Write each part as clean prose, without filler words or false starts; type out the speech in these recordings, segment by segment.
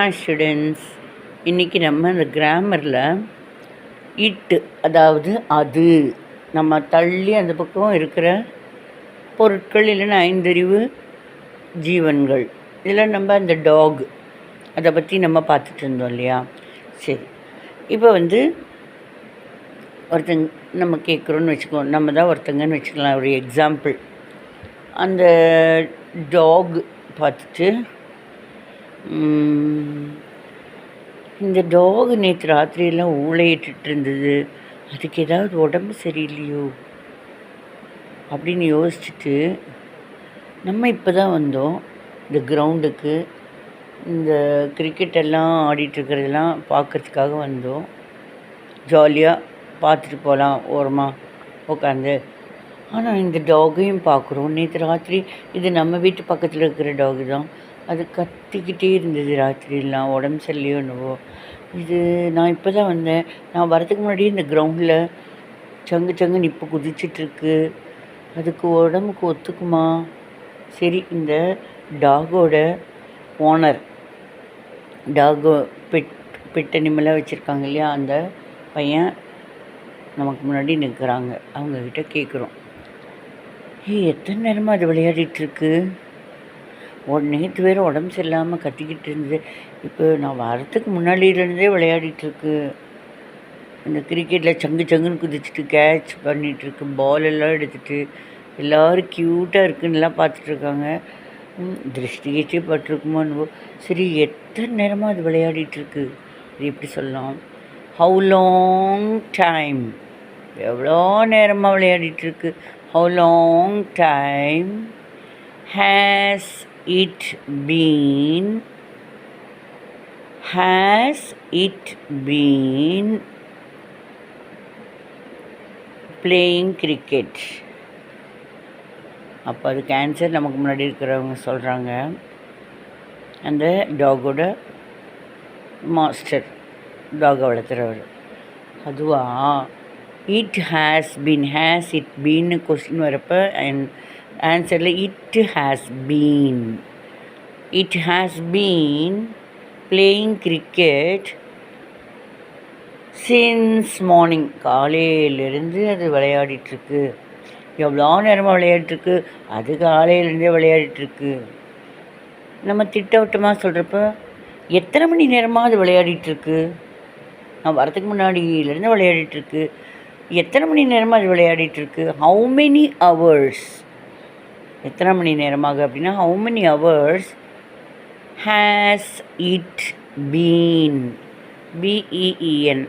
Hi students, இன்றைக்கி நம்ம இந்த கிராமரில் இட்டு, அதாவது அது, நம்ம தள்ளி அந்த பக்கம் இருக்கிற பொருட்கள் இல்லைன்னா ஐந்தறிவு ஜீவன்கள், இதில் நம்ம அந்த டாக் அதை பற்றி நம்ம பார்த்துட்டு இருந்தோம் இல்லையா. சரி, இப்போ ஒருத்தங்க நம்ம கேட்குறோன்னு வச்சுக்கோம், நம்ம தான் ஒருத்தங்கன்னு வச்சுக்கலாம். ஒரு எக்ஸாம்பிள், அந்த டாக் பார்த்துட்டு, இந்த டாக் நேற்று ராத்திரியெல்லாம் ஊளையிட்டு இருந்தது, அதுக்கு ஏதாவது உடம்பு சரியில்லையோ அப்படின்னு யோசிச்சுட்டு, நம்ம இப்போ தான் வந்தோம் இந்த கிரவுண்டுக்கு, இந்த கிரிக்கெட்டெல்லாம் ஆடிட்டுருக்கிறதெல்லாம் பார்க்குறதுக்காக வந்தோம். ஜாலியாக பார்த்துட்டு போகலாம் ஓரமாக உட்காந்து. ஆனால் இந்த டாகையும் பார்க்குறோம். நேற்று ராத்திரி இது நம்ம வீட்டு பக்கத்தில் இருக்கிற டாகு தான். அது கத்திக்கிட்டே இருந்தது ராத்திரியெல்லாம், உடம்பு சரியில்லையோ என்னவோ. இது நான் இப்போ தான் வந்தேன், நான் வரதுக்கு முன்னாடி இந்த கிரவுண்டில் சங்குன்னு இப்போ குதிச்சிட்ருக்கு. அதுக்கு உடம்புக்கு ஒத்துக்குமா? சரி, இந்த டாகோட ஓனர், டாகோ பெட் அனிமலாக வச்சுருக்காங்க இல்லையா, அந்த பையன் நமக்கு முன்னாடி நிற்கிறாங்க. அவங்கக்கிட்ட கேட்குறோம், எத்தனை நேரமாக அது விளையாடிட்டுருக்கு? நேற்று வேறு உடம்பு சரியில்லாமல் கத்திக்கிட்டு இருந்தது, இப்போ நான் வரத்துக்கு முன்னாடியிலேருந்தே விளையாடிட்டுருக்கு. இந்த கிரிக்கெட்டில் சங்குன்னு குதிச்சுட்டு கேட்ச் பண்ணிகிட்ருக்கு, பால் எல்லாம் எடுத்துகிட்டு. எல்லோரும் க்யூட்டாக இருக்குன்னுலாம் பார்த்துட்ருக்காங்க. திருஷ்டிகிச்சே பட்டிருக்குமோ. சரி, எத்தனை நேரமாக அது விளையாடிட்டுருக்கு? அது எப்படி சொல்லலாம்? ஹவு லாங் டைம், எவ்வளோ நேரமாக விளையாடிட்டுருக்கு? How long time has it been playing cricket? அப்போ அதுக்கு ஆன்சர் நமக்கு முன்னாடி இருக்கிறவங்க சொல்கிறாங்க. அந்த டாகோட மாஸ்டர், டாகை வளர்த்துறவர். அதுவா, இட் ஹேஸ் பீன் கொஸ்டின் வரப்போ ஆன்சரில் it has been playing cricket since morning. காலையிலேருந்து அது விளையாடிட்டுருக்கு. எவ்வளோ நேரமாக விளையாடிட்டுருக்கு? அது காலையிலேருந்தே விளையாடிட்டுருக்கு. நம்ம திட்டவட்டமாக சொல்கிறப்ப, எத்தனை மணி நேரமாக அது விளையாடிட்டுருக்கு? நான் வரத்துக்கு முன்னாடியிலேருந்து விளையாடிட்டுருக்கு. எத்தனை மணி நேரமாக அது விளையாடிட்டுருக்கு? ஹவு மெனி ஹவர்ஸ், எத்தனை மணி நேரமாக அப்படின்னா how many hours has it been, been.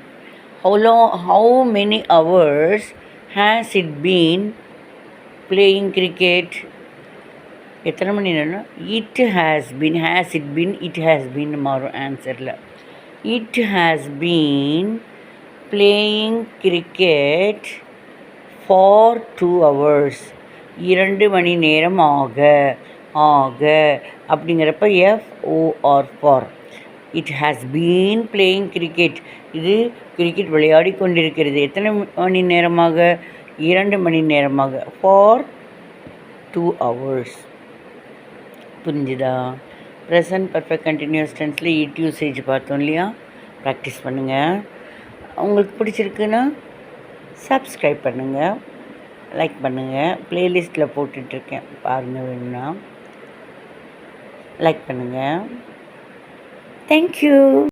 How many hours has it been playing cricket? எத்தனை மணி நேரம்? இட் ஹேஸ் பீன் மாறும் ஆன்சரில். It has been playing cricket for 2 hours, 2 மணி நேரம் ஆக அப்படிங்கிறப்ப FOR for. It has been playing cricket, இது கிரிக்கெட் விளையாடி கொண்டிருக்கிறது. எத்தனை மணி நேரமாக? 2 மணி நேரமாக. For 2 hours. புரிஞ்சுதா? ப்ரெசன்ட் பர்ஃபெக்ட் கண்டினியூஸ் டென்ஸில் இட் யூசேஜ் பார்த்தோம் இல்லையா. ப்ராக்டிஸ் பண்ணுங்கள். உங்களுக்கு பிடிச்சிருக்குன்னா சப்ஸ்கிரைப் பண்ணுங்கள், லைக் பண்ணுங்கள். ப்ளேலிஸ்ட்டில் போட்டுட்ருக்கேன், பாருங்கள். வேணும்னா லைக் பண்ணுங்கள். தேங்க்யூ.